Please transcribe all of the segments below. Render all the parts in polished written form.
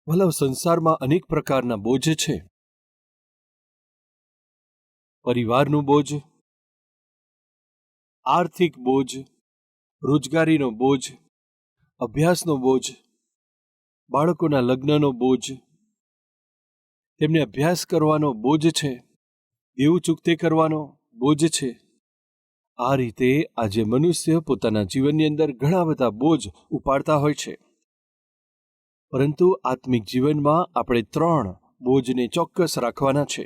ભલા સંસારમાં અનેક પ્રકારના બોજ છે. પરિવારનું બોજ, આર્થિક બોજ, રોજગારીનો બોજ, અભ્યાસનો બોજ, બાળકોના લગ્નનો બોજ, તેમને અભ્યાસ કરવાનો બોજ છે, દેવું ચૂકતે કરવાનો બોજ છે. આ રીતે આજે મનુષ્ય પોતાના જીવનની અંદર ઘણા બધા બોજ ઉપાડતા હોય છે. પરંતુ આત્મિક જીવનમાં આપણે 3 બોજને ચોક્કસ રાખવાના છે.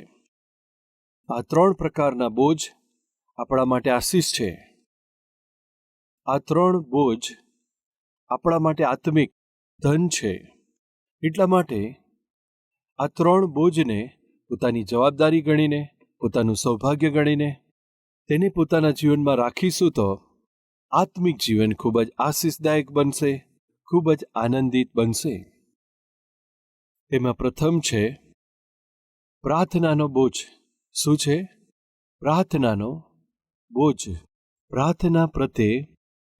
આ 3 પ્રકારના બોજ આપણા માટે આશીષ છે. આ 3 બોજ આપણા માટે આત્મિક ધન છે. એટલા માટે આ 3 બોજને પોતાની જવાબદારી ગણીને, પોતાનું સૌભાગ્ય ગણીને તેને પોતાના જીવનમાં રાખીશું તો આત્મિક જીવન ખૂબ જ આશીષદાયક બનશે, ખૂબ જ આનંદિત બનશે. તેમાં પ્રથમ છે પ્રાર્થનાનો બોજ. શું છે? પ્રાર્થનાનો બોજ. પ્રાર્થના પ્રત્યે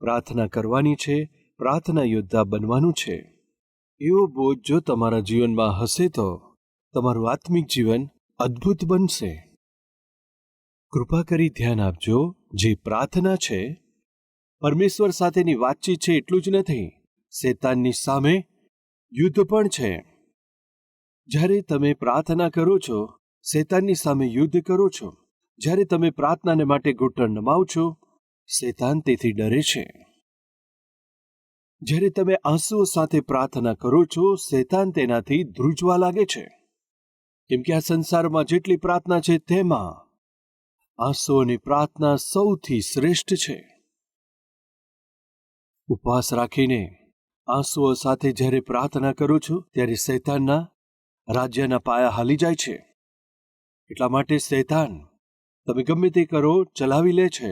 પ્રાર્થના કરવાની છે, પ્રાર્થના યોદ્ધા બનવાનું છે. એવો બોજ જો તમારા જીવનમાં હશે તો તમારું આત્મિક જીવન અદ્ભુત બનશે. કૃપા કરી ધ્યાન આપજો, જે પ્રાર્થના છે પરમેશ્વર સાથેની વાતચીત છે એટલું જ નથી, શેતાનની સામે યુદ્ધ પણ છે. જ્યારે તમે પ્રાર્થના કરો છો, શેતાનની સામે યુદ્ધ કરો છો. જ્યારે તમે પ્રાર્થનાને માટે ઘૂંટણ નમાવો છો, શેતાન તેથી ડરે છે. જ્યારે તમે આંસુઓ સાથે પ્રાર્થના કરો છો, શેતાન તેનાથી ધ્રુજવા લાગે છે. કેમ કે આ સંસારમાં જેટલી પ્રાર્થના છે તેમાં આંસુઓની પ્રાર્થના સૌથી શ્રેષ્ઠ છે. ઉપવાસ રાખીને આંસુઓ સાથે જ્યારે પ્રાર્થના કરો છો ત્યારે શૈતાનના રાજ્યના પાયા હાલી જાય છે. એટલા માટે શૈતાન તમે ગમે તે કરો ચલાવી લે છે,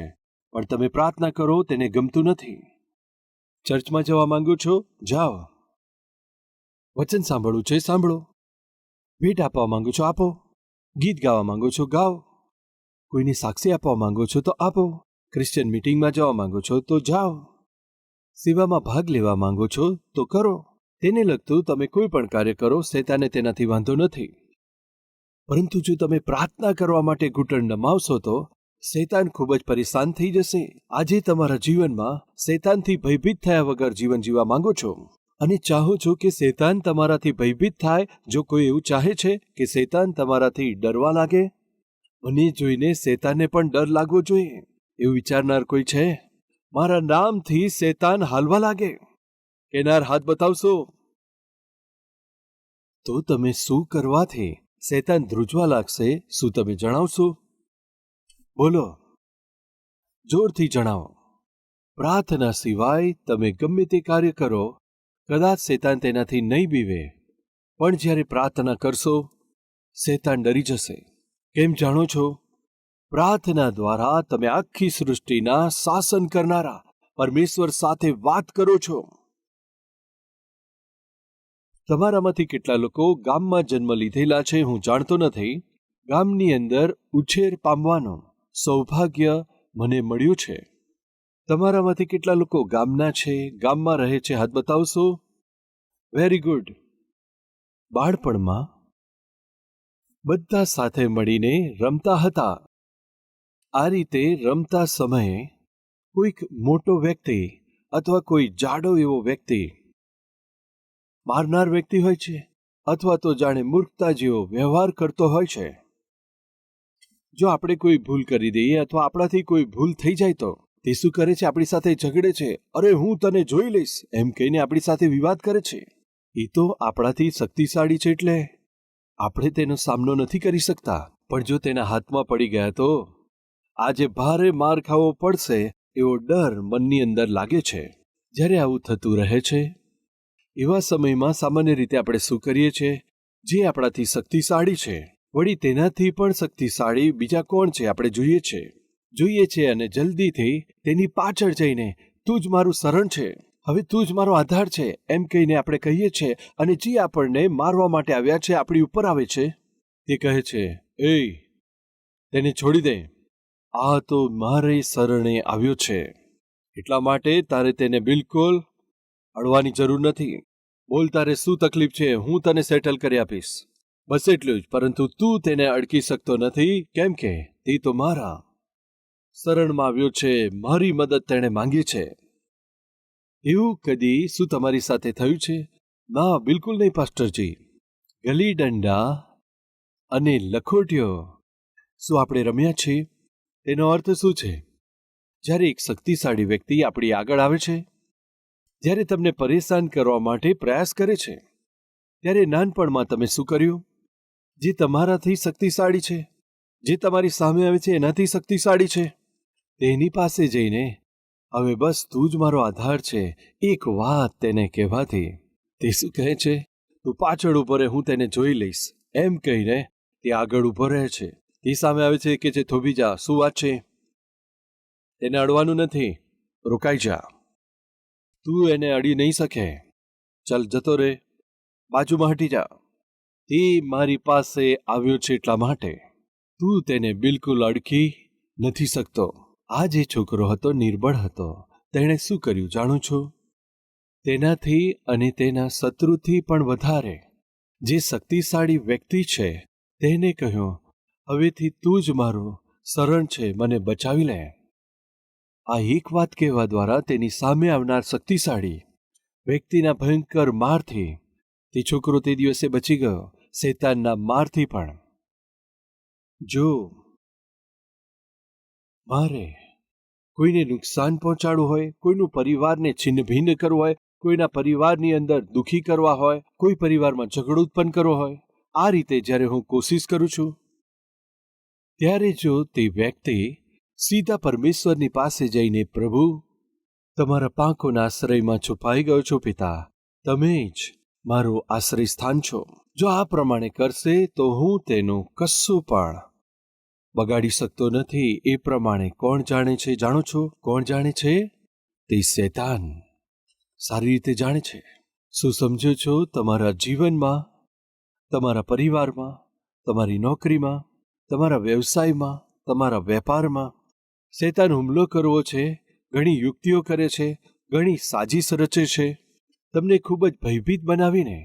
પણ તમે પ્રાર્થના કરો તેને ગમતું નથી. ચર્ચમાં જવા માંગો છો? જાઓ. વચન સાંભળવું છે? સાંભળો. ભેટ આપવા માંગો છો? આપો. ગીત ગાવા માંગો છો? ગાઓ. કોઈની સાક્ષી આપવા માંગો છો તો આપો. ક્રિશ્ચિયન મીટિંગમાં જવા માંગો છો તો જાઓ. સેવામાં ભાગ લેવા માંગો છો તો કરો. તેને લગતું તમે કોઈ પણ કાર્ય કરો, શૈતાને તેનાથી વાંધો નથી. પરંતુ જો તમે પ્રાર્થના કરવા માટે ઘૂંટણ નમાવશો તો શૈતાન ખૂબ જ પરેશાન થઈ જશે. આજે તમારા જીવનમાં શૈતાનથી ભયભીત થયા વગર જીવન જીવવા માંગો છો અને ચાહો છો કે શૈતાન તમારાથી ભયભીત થાય. જો કોઈ એવું ચાહે છે કે શૈતાન તમારાથી ડરવા લાગે, મને જોઈને શૈતાનને પણ ડર લાગવો જોઈએ, એવું વિચારનાર કોઈ છે? મારા નામથી શૈતાન હાલવા લાગે, કેનાર હાથ બતાવશો? તો તમે શું કરવાથી શૈતાન ધ્રુજવા લાગશે, શું તમે જણાવશો? બોલો, જોરથી જણાવો. પ્રાર્થના સિવાય તમે ગમે તે કાર્ય કરો, કદાચ શૈતાન તેનાથી નહીં બીવે, પણ જ્યારે પ્રાર્થના કરશો શૈતાન ડરી જશે. કેમ જાણો છો? પ્રાર્થના દ્વારા તમે આખી સૃષ્ટિના શાસન કરનારા પરમેશ્વર સાથે વાત કરો છો. તમારામાંથી કેટલા લોકો ગામમાં જન્મ લીધેલા છે હું જાણતો નથી. ગામની અંદર ઉછેર પામવાનું સૌભાગ્ય મને મળ્યું છે. તમારામાંથી કેટલા લોકો ગામના છે, ગામમાં રહે છે? હાથ બતાવશો. Very good. બાળપણમાં બધા સાથે મળીને રમતા હતા. આ રીતે રમતા સમયે કોઈક મોટો વ્યક્તિ અથવા કોઈ જાડો એવો વ્યક્તિ મારનાર વ્યક્તિ હોય છે, અથવા તો જાણે મૂર્ખતા જેવો વ્યવહાર કરતો હોય છે. જો આપણે કોઈ ભૂલ કરી દઈએ અથવા આપણાથી કોઈ ભૂલ થઈ જાય તો તે શું કરે છે? આપણી સાથે ઝઘડે છે. અરે હું તને જોઈ લઈશ એમ કહીને આપણી સાથે વિવાદ કરે છે. એ તો આપણાથી શક્તિશાળી છે એટલે આપણે તેનો સામનો નથી કરી શકતા. પણ જો તેના હાથમાં પડી ગયા તો આજે ભારે માર ખાવો પડશે એવો ડર મનની અંદર લાગે છે. જ્યારે આવું થતું રહે છે એવા સમયમાં સામાન્ય રીતે આપણે શું કરીએ છીએ? જે આપણાથી શક્તિશાળી છે, વળી તેનાથી પણ શક્તિશાળી બીજા કોણ છે આપણે જોઈએ છે અને જલ્દીથી તેની પાછળ જઈને તું જ મારું શરણ છે, હવે તું જ મારો આધાર છે એમ કહીને આપણે કહીએ છીએ. અને જે આપણને મારવા માટે આવ્યા છે, આપણી ઉપર આવે છે, તે કહે છે એ તેને છોડી દે, આ તો મારે શરણે આવ્યો છે, એટલા માટે તારે તેને બિલકુલ અડવાની જરૂર નથી. બોલ, તારે શું તકલીફ છે? હું તને સેટલ કરી આપીશ. બસ એટલું જ. પરંતુ તું તેને અડકી શકતો નથી, કેમ કે તે તો મારા શરણમાં આવ્યો છે, મારી મદદ તેણે માંગી છે. એવું કદી શું તમારી સાથે થયું છે? ના, બિલકુલ નહીં પાસ્ટરજી. ગલી દંડા અને લખોટીઓ શું આપણે રમ્યા છીએ? તેનો અર્થ શું છે? જ્યારે એક શક્તિશાળી વ્યક્તિ આપણી આગળ આવે છે, જ્યારે તમને પરેશાન કરવા માટે પ્રયાસ કરે છે, ત્યારે નાનપણમાં તમે શું કર્યું? જે તમારાથી શક્તિશાળી છે, જે તમારી સામે આવે છે એનાથી શક્તિશાળી છે, તેની પાસે જઈને હવે બસ તું જ મારો આધાર છે, એક વાત તેને કહેવાથી તે શું કહે છે? તું પાછળ ઊભો રહે, હું તેને જોઈ લઈશ, એમ કહીને તે આગળ ઊભો રહે છે. તે સામે આવે છે કે જે થોભી જા, શું વાત છે? તેને અડવાનું નથી, રોકાઈ જા, તું એને અડી નહીં શકે, ચાલ જતો રે, બાજુમાં હટી જા. તે મારી પાસે આવ્યો છે એટલા માટે તું તેને બિલકુલ અડકી નથી શકતો. આ જે છોકરો હતો નિર્બળ હતો, તેણે શું કર્યું જાણું છો? તેનાથી અને તેના શત્રુથી પણ વધારે જે શક્તિશાળી વ્યક્તિ છે તેને કહ્યું, હવેથી તું જ મારું શરણ છે, મને બચાવી લે. આ એક વાત કહેવા દ્વારા તેની સામે આવનાર શક્તિશાળી વ્યક્તિના ભયંકર મારથી તે છોકરો તે દિવસે બચી ગયો, શેતાનના મારથી પણ. જો મારે કોઈને નુકસાન પહોંચાડવું હોય, કોઈનું પરિવારને છિન્નભિન્ન કરવું હોય, કોઈના પરિવારની અંદર દુઃખી કરવા હોય, કોઈ પરિવારમાં ઝઘડો ઉત્પન્ન કરવો હોય, આ રીતે જ્યારે હું કોશિશ કરું છું, ત્યારે જો તે વ્યક્તિ સીધા પરમેશ્વરની પાસે જઈને, પ્રભુ, તમારા પાંખોના આશ્રયમાં છુપાઈ ગયો છો પિતા, તમે જ મારું આશ્રય સ્થાન છો, જો આ પ્રમાણે કરશે તો હું તેનું કશું પણ બગાડી શકતો નથી. એ પ્રમાણે કોણ જાણે છે જાણો છો? કોણ જાણે છે? તે શૈતાન સારી રીતે જાણે છે. શું સમજો છો? તમારા જીવનમાં, તમારા પરિવારમાં, તમારી નોકરીમાં, તમારા વ્યવસાયમાં, તમારા વેપારમાં શૈતાન હુમલો કરવો છે, ઘણી યુક્તિઓ કરે છે, ઘણી સાજીશ રચે છે, તમને ખૂબ જ ભયભીત બનાવીને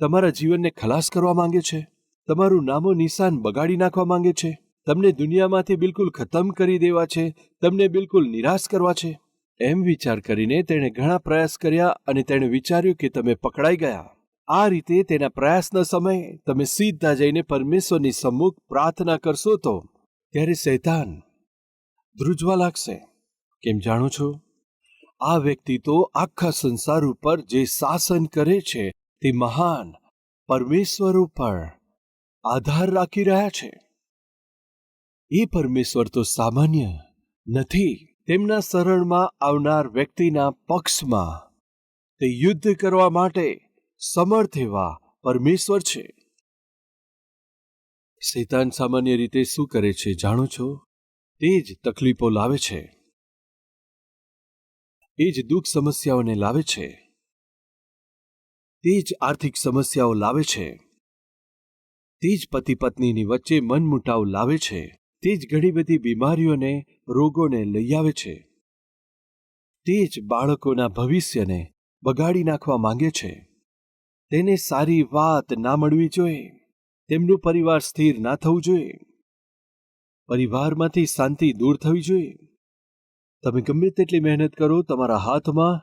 તમારા જીવનને ખલાસ કરવા માંગે છે, તમારું નામો નિશાન બગાડી નાખવા માંગે છે, તમને દુનિયામાંથી બિલકુલ ખતમ કરી દેવા છે, તમને બિલકુલ નિરાશ કરવા છે. એમ વિચાર કરીને તેણે ઘણા પ્રયાસ કર્યા અને તેણે વિચાર્યું કે તમે પકડાઈ ગયા. આ રીતે તેના પ્રયાસના સમયે તમે સીધા જઈને પરમેશ્વરની સમ્મુખ પ્રાર્થના કરશો તો ત્યારે શૈતાન ધ્રુજવા લાગશે. કેમ જાણો છો? આ વ્યક્તિ તો આખા સંસાર ઉપર જે શાસન કરે છે તે મહાન પરમેશ્વર ઉપર આધાર રાખી રહ્યા છે. એ પરમેશ્વર તો સામાન્ય નથી. તેમના શરણમાં આવનાર વ્યક્તિના પક્ષમાં તે યુદ્ધ કરવા માટે સમર્થ એવા પરમેશ્વર છે. શૈતાન સામાન્ય રીતે શું કરે છે જાણો છો? તે જ તકલીફો લાવે છે, એ જ દુઃખ સમસ્યાઓને લાવે છે, તે જ આર્થિક સમસ્યાઓ લાવે છે, તે જ પતિ પત્નીની વચ્ચે મનમુટાવ લાવે છે, તે જ ઘણી બધી બીમારીઓને, રોગોને લઈ આવે છે, તે જ બાળકોના ભવિષ્યને બગાડી નાખવા માંગે છે. તેને સારી વાત ના મળવી જોઈએ, તેમનું પરિવાર સ્થિર ના થવું જોઈએ, પરિવારમાંથી શાંતિ દૂર થવી જોઈએ. તમે ગમે તેટલી મહેનત કરો, તમારા હાથમાં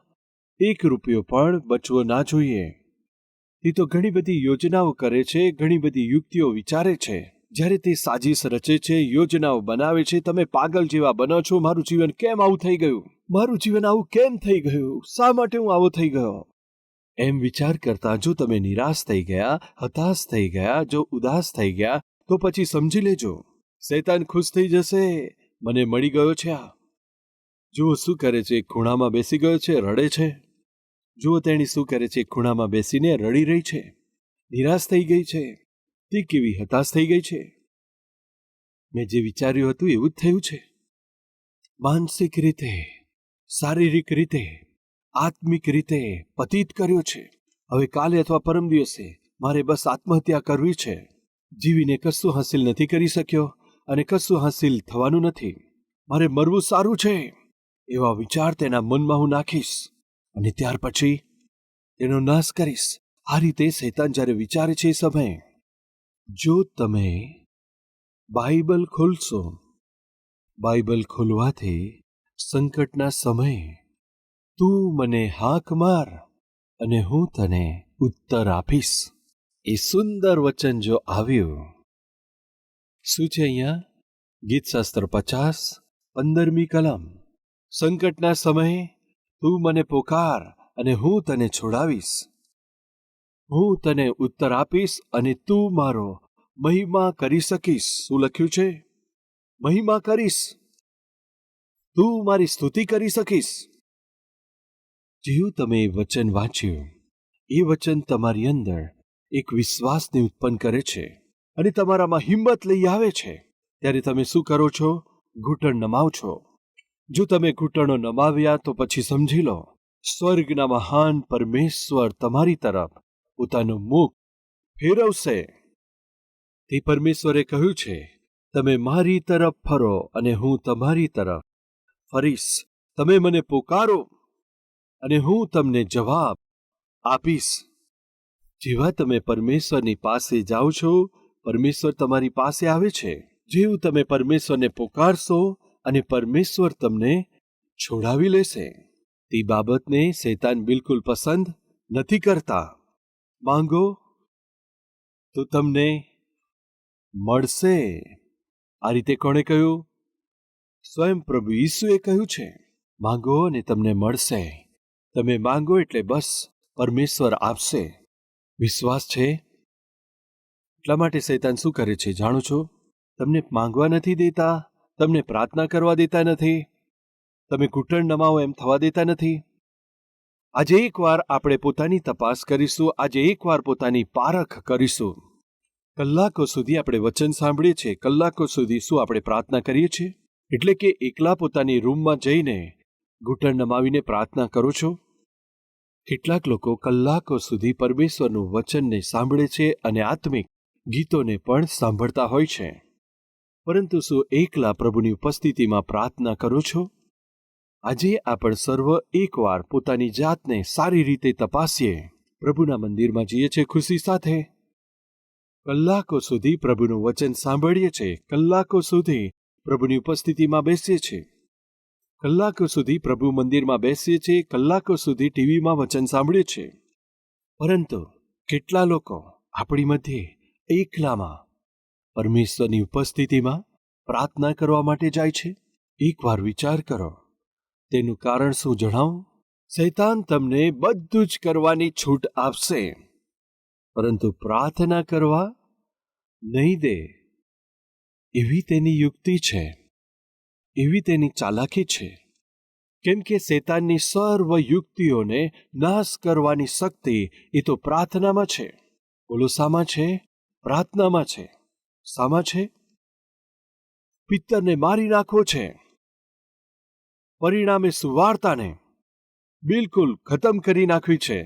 એક રૂપિયો પણ બચવો ના જોઈએ. તે તો ઘણી બધી યોજનાઓ કરે છે, ઘણી બધી યુક્તિઓ વિચારે છે. જ્યારે તે સાજીશ રચે છે, યોજનાઓ બનાવે છે, તમે પાગલ જેવા બનો છો. મારું જીવન કેમ આવું થઈ ગયું? મારું જીવન આવું કેમ થઈ ગયું? શા માટે હું આવો થઈ ગયો? એમ વિચાર કરતા જો તમે નિરાશ થઈ ગયા, હતાશ થઈ ગયા, જો ઉદાસ થઈ ગયા, તો પછી સમજી લેજો શૈતાન ખુશ થઈ જશે. મને મળી ગયો છે આ. જુઓ શું કરે છે, ખૂણામાં બેસી ગયો છે, રડે છે. જુઓ તેણી શું કરે છે, ખૂણામાં બેસીને રડી રહી છે, નિરાશ થઈ ગઈ છે. તે કેવી હતાશ થઈ ગઈ છે. મેં જે વિચાર્યું હતું એવું જ થયું છે. માનસિક રીતે, શારીરિક રીતે, આત્મિક રીતે પતિત કર્યો છે. હવે કાલે અથવા પરમ દિવસે મારે બસ આત્મહત્યા કરવી છે. જીવીને કશું હાંસિલ નથી કરી શક્યો અને કશું હાંસિલ થવાનું નથી. મારે મરવું સારું છે. એવા વિચાર તેના મનમાં હું નાખીશ અને ત્યાર પછી તેનો નાશ કરીશ. આ રીતે શૈતાન જ્યારે વિચારે છે એ સમયે, જો તમે બાઇબલ ખોલશો, બાઇબલ ખોલવાથી સંકટના સમયે તું મને હાક માર અને હું તને ઉત્તર આપીશ. એ સુંદર વચન જો આવ્યું, શું છે અહીંયા? ગીતશાસ્ત્ર 50, 15મી કલમ. સંકટના સમયે તું મને પોકાર અને હું તને છોડાવીશ. હું તને ઉત્તર આપીશ અને તું મારો મહિમા કરી શકીશ. શું લખ્યું છે? મહિમા કરીશ. તું મારી સ્તુતિ કરી શકીશ. જેવું તમે વચન વાંચ્યું, એ વચન તમારી અંદર એક વિશ્વાસને ઉત્પન્ન કરે છે અને તમારામાં હિંમત લઈ આવે છે. ત્યારે તમે શું કરો છો? ઘૂંટણ નમાવ છો. જો તમે ઘૂંટણો નમાવ્યા તો પછી સમજી લો, સ્વર્ગના મહાન પરમેશ્વર તમારી તરફ પોતાનું મુખ ફેરવશે. તે પરમેશ્વરે કહ્યું છે, તમે મારી તરફ ફરો અને હું તમારી તરફ ફરીશ. તમે મને પોકારો અને હું તમને જવાબ આપીશ. જેવા તમે પરમેશ્વરની પાસે જાઓ છો, પરમેશ્વર તમારી પાસે આવે છે. જેવું તમે પરમેશ્વરને પોકારશો અને પરમેશ્વર તમને છોડાવી લેશે. તે બાબતને શૈતાન બિલકુલ પસંદ નથી કરતા. માંગો તો તમને મળશે. આ રીતે કોણે કહ્યું? સ્વયં પ્રભુ ઈસુએ કહ્યું છે, માંગો અને તમને મળશે. તમે માંગો એટલે બસ પરમેશ્વર આપશે. વિશ્વાસ છે? એટલા માટે શૈતાન શું કરે છે જાણો છો? તમને માંગવા નથી દેતા, તમને પ્રાર્થના કરવા દેતા નથી, તમે ઘૂંટણ નમાવો એમ થવા દેતા નથી. આજે એકવાર આપણે પોતાની તપાસ કરીશું. આજે એકવાર પોતાની પારખ કરીશું. કલાકો સુધી આપણે વચન સાંભળીએ છીએ, કલાકો સુધી શું આપણે પ્રાર્થના કરીએ છીએ? એટલે કે એકલા પોતાની રૂમમાં જઈને ઘૂંટણ નમાવીને પ્રાર્થના કરો છો? કેટલાક લોકો કલાકો સુધી પરમેશ્વરનું વચનને સાંભળે છે અને આત્મિક ગીતોને પણ સાંભળતા હોય છે. પરંતુ શું એકલા પ્રભુની ઉપસ્થિતિમાં પ્રાર્થના કરો છો? આજે આપણે સર્વ એકવાર પોતાની જાતને સારી રીતે તપાસીએ. પ્રભુના મંદિરમાં જઈએ છીએ ખુશી સાથે, કલાકો સુધી પ્રભુનું વચન સાંભળીએ છીએ, કલાકો સુધી પ્રભુની ઉપસ્થિતિમાં બેસીએ છીએ, કલાકો સુધી પ્રભુ મંદિરમાં બેસીએ છીએ, કલાકો સુધી ટીવીમાં વચન સાંભળીએ છીએ. પરંતુ કેટલા લોકો આપણી મધ્યે એકલામાં પરમેશ્વરની ઉપસ્થિતિમાં પ્રાર્થના કરવા માટે જાય છે? એકવાર વિચાર કરો. તેનું કારણ શું જણાવું? શૈતાન તમને બધું જ કરવાની છૂટ આપશે, પરંતુ પ્રાર્થના કરવા નહીં દે. એવી તેની યુક્તિ છે, એવી તેની ચાલાકી છે. કેમ કે શૈતાનની સર્વ યુક્તિઓને નાશ કરવાની શક્તિ એ તો પ્રાર્થનામાં છે. બોલો, શામાં છે? પ્રાર્થનામાં છે. શામાં છે? પિત્તરને મારી નાખવો છે. પરિણામે સુવાર્તાને બિલકુલ ખતમ કરી નાખવી છે.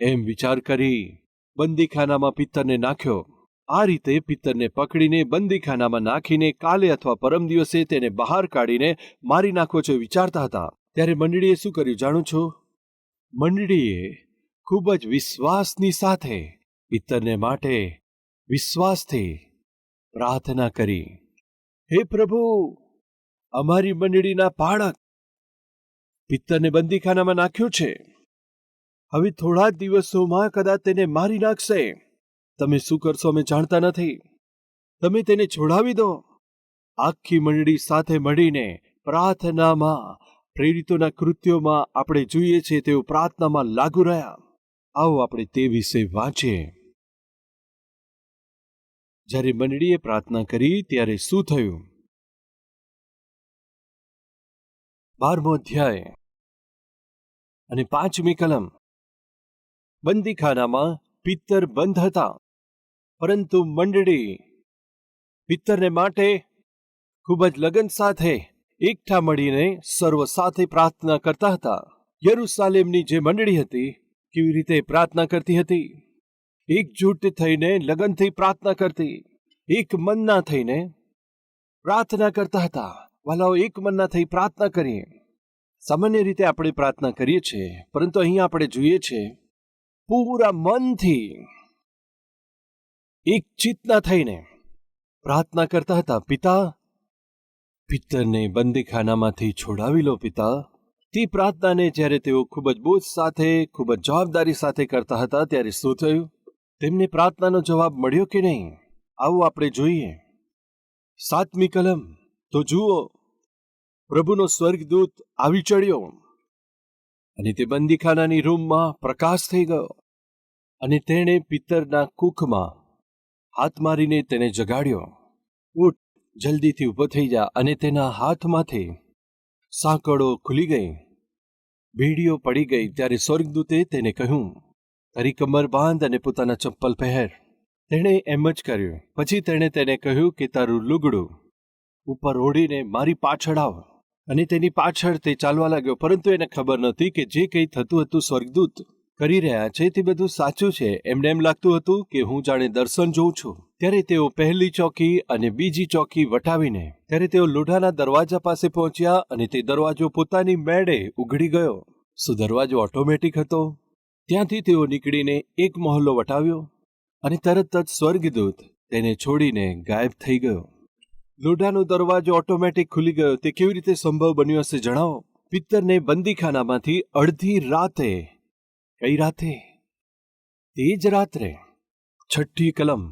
એમ વિચાર કરી બંદીખાનામાં પિત્તરને નાખ્યો. આ રીતે પિત્તરને પકડીને બંદીખાનામાં નાખીને કાલે અથવા પરમ દિવસે તેને બહાર કાઢીને મારી નાખવો છે વિચારતા હતા. ત્યારે મંડળીએ શું કર્યું જાણો છો? મંડળીએ ખૂબ જ વિશ્વાસની સાથે પિત્તરને માટે વિશ્વાસથી પ્રાર્થના કરી. હે પ્રભુ, અમારી મંડળીના પાળક પિત્તરને બંદીખાનામાં નાખ્યો છે. હવે થોડા જ દિવસોમાં કદાચ તેને મારી નાખશે. તમે શું કરશો અમે જાણતા નથી. તમે તેને છોડાવી દો. આખી મંડળી સાથે મળીને પ્રાર્થનામાં, પ્રેરિતોના કૃત્યોમાં આપણે જોઈએ છીએ તેઓ પ્રાર્થનામાં લાગુ રહ્યા. આવો આપણે તે વિશે વાંચીએ. જ્યારે મંડળીએ પ્રાર્થના કરી ત્યારે શું થયું? 12મો અધ્યાય અને 5મી કલમ. બંદીખાનામાં પિત્તર બંધ હતા, પરંતુ મંડળી પિત્તરને માટે ખૂબ જ લગન સાથે એકઠા મળીને સર્વ સાથે પ્રાર્થના કરતા હતા. યરૂશાલેમની જે મંડળી હતી કેવી રીતે પ્રાર્થના કરતી હતી? એકજૂટ થઈને લગનથી પ્રાર્થના કરતી, એક મનના થઈને પ્રાર્થના કરતા હતા. વાલાઓ, એક મનના થઈ પ્રાર્થના કરીએ. સામાન્ય રીતે આપણે પ્રાર્થના કરીએ છીએ, પરંતુ અહીં આપણે જોઈએ છીએ પૂરા મનથી એક ચિત્તના થઈને પ્રાર્થના કરતા હતા, પિતા, પિત્તરને બંદીખાનામાંથી છોડાવી લો પિતા. તે પ્રાર્થનાને જ્યારે તેઓ ખૂબ જ બોજ સાથે, ખૂબ જ જવાબદારી સાથે કરતા હતા, ત્યારે શું થયું? તેમને પ્રાર્થનાનો જવાબ મળ્યો કે નહીં? આવું આપણે જોઈએ. 7મી કલમ. તો જુઓ, પ્રભુનો સ્વર્ગદૂત આવી ચડ્યો અને તે બંદીખાનાની રૂમમાં પ્રકાશ થઈ ગયો અને તેણે પિત્તરના કુખમાં હાથ મારીને તેને જગાડ્યો. ઉઠ, જલ્દીથી ઊભો થઈ જા. અને તેના હાથમાંથી સાંકળો ખુલી ગઈ, બેડીઓ પડી ગઈ. ત્યારે સ્વર્ગદૂતે તેને કહ્યું, તારી કમર બાંધ અને પોતાના ચપ્પલ પહેર. તેણે એમ જ કર્યું. પછી તેણે તેને કહ્યું કે તારું લુગડું ઉપર ઓઢીને મારી પાછળ આવ. અને તેની પાછળ તે ચાલવા લાગ્યો. પરંતુ એને ખબર નહોતી કે જે કંઈ થતું હતું, સ્વર્ગદૂત કરી રહ્યા છે, તે બધું સાચું છે. એમને એમ લાગતું હતું કે હું જાણે દર્શન જોઉં છું. ત્યારે તેઓ પહેલી ચોકી અને બીજી ચોકી વટાવીને ત્યારે તેઓ લોઢાના દરવાજા પાસે પહોંચ્યા અને તે દરવાજો પોતાની મેળે ઉઘડી ગયો. શું દરવાજો ઓટોમેટિક હતો? ત્યાંથી તેઓ નીકળીને એક મહોલ્લો વટાવ્યો અને તરત જ સ્વર્ગદૂત તેને છોડીને ગાયબ થઈ ગયો. લોઢાનો દરવાજો ઓટોમેટિક ખુલી ગયો. તે કેવી રીતે સંભવ બન્યો હશે, જણાવો? પિત્તરને બંદીખાનામાંથી અડધી રાતે, કઈ રાતે? તે જ રાત્રે, 6ઠ્ઠી કલમ,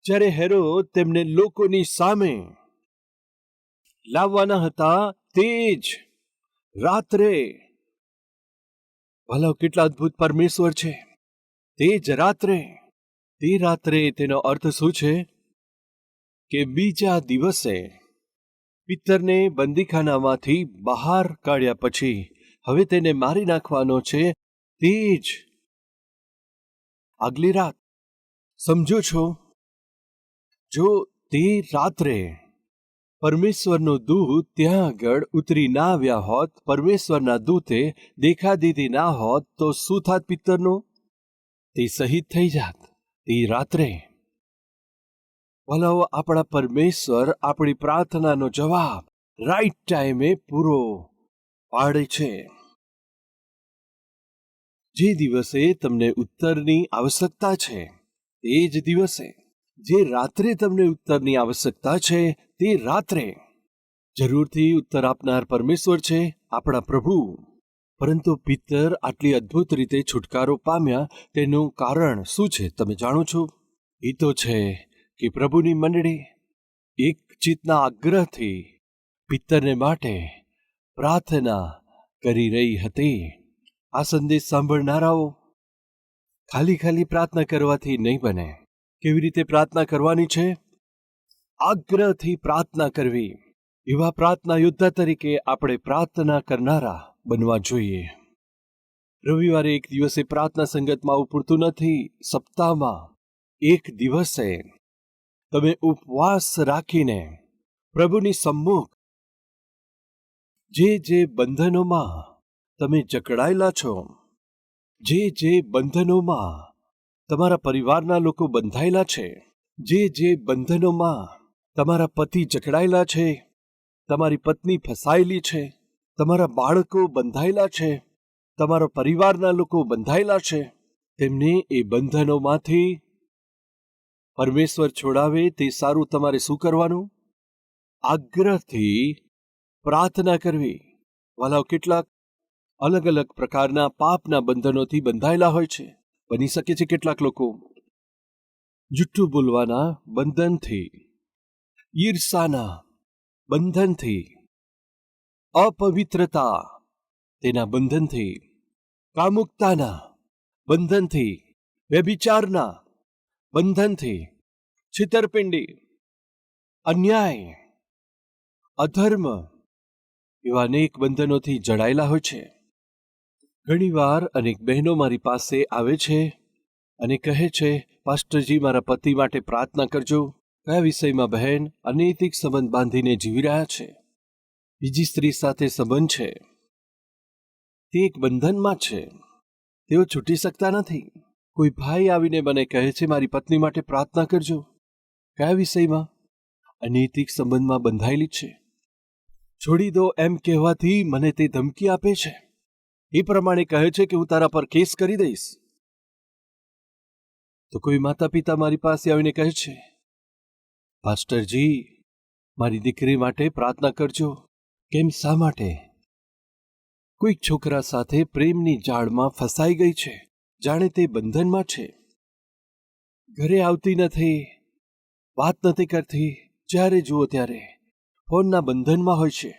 જ્યારે હેરોદ તેમને લોકોની સામે લાવવાના હતા, તે જ રાત્રે. ભલા, કેટલા અદ્ભુત પરમેશ્વર છે! તે જ રાત્રે, તે રાત્રે તેનો અર્થ શું છે? કે બીજા દિવસે પિત્તરને બંદીખાનામાંથી બહાર કાઢ્યા પછી હવે તેને મારી નાખવાનો છે. તે જ આગલી રાત. સમજો છો? જો તે રાત્રે પરમેશ્વરનો દૂત ત્યાં આગળ ઉતરી ના આવ્યા હોત, પરમેશ્વરના દૂતે દેખા દીધી ના હોત, તો શું થાત પિત્તરનું? તે શહીદ થઈ જાત. તે રાત્રે ભલાઓ, આપણા પરમેશ્વર આપણી પ્રાર્થનાનો જવાબ રાઈટ ટાઈમે પૂરો પાડે છે. જે દિવસે તમને ઉત્તરની આવશ્યકતા છે, તે જ દિવસે, જે રાત્રે તમને ઉત્તરની આવશ્યકતા છે, તે રાત્રે જરૂરથી ઉત્તર આપનાર પરમેશ્વર છે, આપણા પ્રભુ. પરંતુ પિત્તર આટલી અદ્ભુત રીતે છુટકારો પામ્યા, તેનું કારણ શું છે તમે જાણો છો? એ તો છે કે પ્રભુની મંડળી એક ચિત્તના આગ્રહથી પિત્તરને માટે પ્રાર્થના કરી રહી હતી. આ સંદેશ સાંભળનારાઓ, ખાલી પ્રાર્થના કરવાથી નહીં બને. કેવી રીતે પ્રાર્થના કરવાની છે? આગ્રહથી પ્રાર્થના કરવી. એવા પ્રાર્થના યોદ્ધા તરીકે આપણે પ્રાર્થના કરનારા બનવા જોઈએ. રવિવારે એક દિવસે પ્રાર્થના સંગતમાં આવવું પૂરતું નથી. સપ્તાહમાં એક દિવસે તમે ઉપવાસ રાખીને પ્રભુની સમ્મુખ જે બંધનોમાં તમે જકડાયેલા છો, જે બંધનોમાં તમારા પરિવારના લોકો બંધાયેલા છે, જે બંધનોમાં તમારા પતિ જકડાયેલા છે, તમારી પત્ની ફસાયેલી છે, તમારા બાળકો બંધાયેલા છે, તમારા પરિવારના લોકો બંધાયેલા છે, તેમને એ બંધનોમાંથી પરમેશ્વર છોડાવે તે સારું તમારે શું કરવાનું? આગ્રહથી પ્રાર્થના કરવી. વાલાઓ, કેટલાક અલગ અલગ પ્રકારના પાપના બંધનોથી બંધાયેલા હોય છે. બની શકે છે કેટલાક લોકો જુઠ્ઠું બોલવાના બંધનથી, ઈર્ષાના બંધનથી, અપવિત્રતા તેના બંધનથી, કામુકતાના બંધનથી, વ્યભિચારના બંધનથી, છેતરપિંડી, અન્યાય, અધર્મ, એવા અનેક બંધનોથી જડાયેલા હોય છે. ઘણીવાર અનેક બહેનો મારી પાસે આવે છે અને કહે છે, પાસ્ટરજી, મારા પતિ માટે પ્રાર્થના કરજો. કયા વિષયમાં? બહેન, અનૈતિક સંબંધ બાંધીને જીવી રહ્યા છે, બીજી સ્ત્રી સાથે સંબંધ છે, તે એક બંધનમાં છે, તેઓ છૂટી શકતા નથી. કોઈ ભાઈ આવીને મને કહે છે, મારી પત્ની માટે પ્રાર્થના કરજો. કયા વિષયમાં? અનૈતિક સંબંધમાં બંધાયેલી છે. છોડી દો એમ કહેવાથી મને તે ધમકી આપે છે. એ પ્રમાણે કહે છે કે હું તારા પર કેસ કરી દઈશ. તો કોઈ માતા પિતા મારી પાસે આવીને કહે છે, પાસ્ટરજી, મારી દીકરી માટે પ્રાર્થના કરજો. કેમ, શા માટે? કોઈક છોકરા સાથે પ્રેમની જાળમાં ફસાઈ ગઈ છે, જાણે તે બંધનમાં છે. ઘરે આવતી નથી, વાત નથી કરતી, જ્યારે જુઓ ત્યારે ફોનના બંધનમાં હોય છે,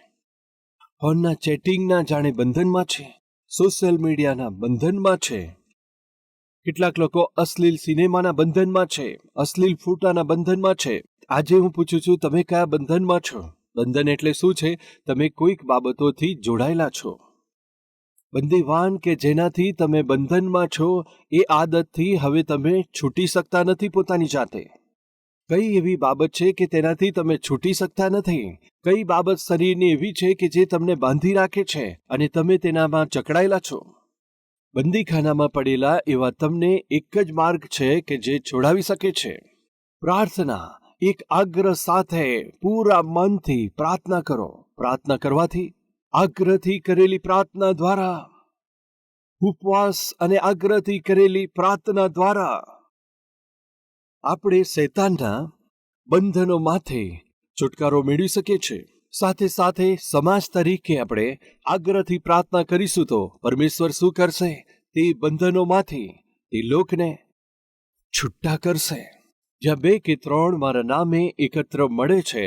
ફોનના ચેટિંગના જાણે બંધનમાં છે, સોશિયલ મીડિયાના બંધનમાં છે. કેટલાક લોકો અશ્લીલ સિનેમાના બંધનમાં છે, અશ્લીલ ફોટાના બંધનમાં છે. આજે હું પૂછું છું, તમે કયા બંધનમાં છો? બંધન એટલે શું છે? તમે કોઈક બાબતોથી જોડાયેલા છો. બંદીવાન કે જેનાથી તમે બંધનમાં છો, એ આદતથી હવે તમે છૂટી શકતા નથી પોતાની જાતે. કઈ એવી બાબત છે કે તેનાથી તમે છૂટી શકતા નથી? કઈ બાબત શરીરની એવી છે કે જે તમને બાંધી રાખે છે અને તમે તેનામાં જકડાયેલા છો? બંદીખાનામાં પડેલા એવા તમને એક જ માર્ગ છે કે જે છોડાવી શકે છે. પ્રાર્થના. એક આગ્રહ સાથે પૂરા મનથી પ્રાર્થના કરો. પ્રાર્થના કરવાથી, આગ્રહથી કરેલી પ્રાર્થના દ્વારા, ઉપવાસ અને આગ્રહથી કરેલી પ્રાર્થના દ્વારા આપણે શૈતાનના બંધનોમાંથી છુટકારો મેળવી શકીએ છીએ. સાથે સાથે સમાજ તરીકે આપણે આગ્રહથી પ્રાર્થના કરીશું તો પરમેશ્વર શું કરશે? તે બંધનોમાંથી તે લોકને છૂટા કરશે. જ્યાં 2 કે 3 મારા નામે એકત્ર મળે છે,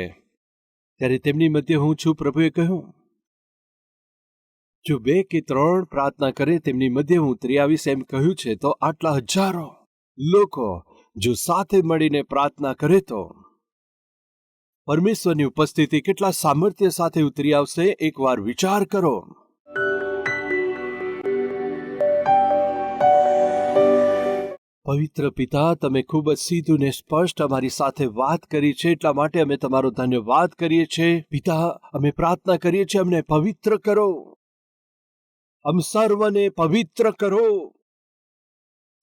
ત્યારે તેમની મધ્ય હું છું, પ્રભુએ કહ્યું. જો 2 કે 3 પ્રાર્થના કરે તેમની મધ્ય હું 23 એમ કહ્યું છે, તો આટલા હજારો લોકો જો સાથે મળીને પ્રાર્થના કરે તો પરમેશ્વરની ઉપસ્થિતિ કેટલા સામર્થ્ય સાથે ઉતરી આવશે, એકવાર વિચાર કરો. પવિત્ર પિતા, તમે ખૂબ જ સીધું ને સ્પષ્ટ અમારી સાથે વાત કરી છે, એટલા માટે અમે તમારો ધન્યવાદ કરીએ છીએ. પિતા, અમે પ્રાર્થના કરીએ છીએ, અમને પવિત્ર કરો. અમ સર્વને પવિત્ર કરો.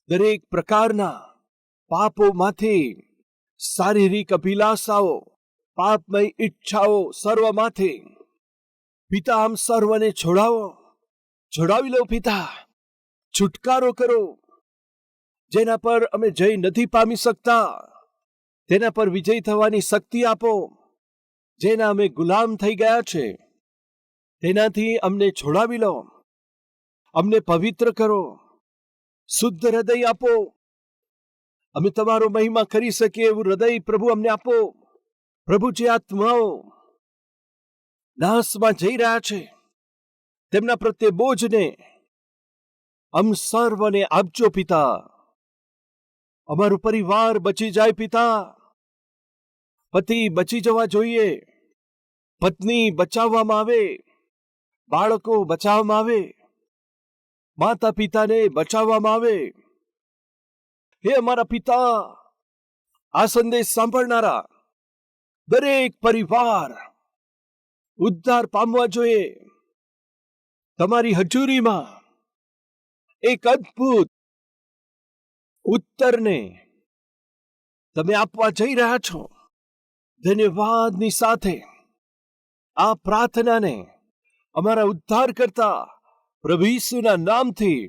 દરેક પ્રકારના પાપોમાંથી, શારીરિક અભિલાષાઓ, પાપમય ઈચ્છાઓ સર્વમાંથી પિતા આમ સર્વને છોડાવી લો. પિતા, છુટકારો કરો. જેના પર અમે જય નથી પામી શકતા, તેના પર વિજય થવાની શક્તિ આપો. જેના અમે ગુલામ થઈ ગયા છે, તેનાથી અમને છોડાવી લો. અમને પવિત્ર કરો. શુદ્ધ હૃદય આપો. અમે તમારો મહિમા કરી શકીએ એવું હૃદય પ્રભુ અમને આપો. પ્રભુ, જે આત્માઓ નાશમાં જઈ રહ્યા છે, તેમના પ્રત્યે બોજને અમ સર્વને આપજો પિતા. અમારો પરિવાર બચી જાય પિતા. પતિ બચી જવા જોઈએ, પત્ની બચાવવામાં આવે, બાળકો બચાવવામાં આવે, માતા પિતાને બચાવવામાં આવે. હે અમારા પિતા, આ સંદેશ સાંભળનારા દરેક પરિવાર ઉદ્ધાર પામવા જોઈએ. તમારી હજુરીમાં એક અદ્ભુત ઉત્તરને તમે આપવા જઈ રહ્યા છો. ધન્યવાદની સાથે આ પ્રાર્થનાને અમારા ઉદ્ધાર કરતા પ્રભુ ઈસુના નામથી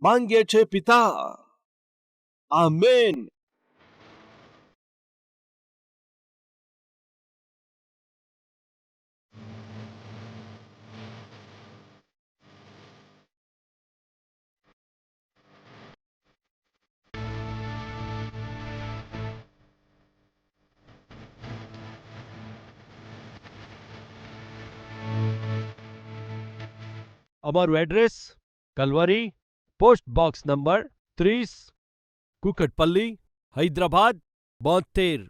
માંગીએ છે પિતા. આમેન. અમારું address: Calvary, post box number 30, Kukatpally, Hyderabad 72.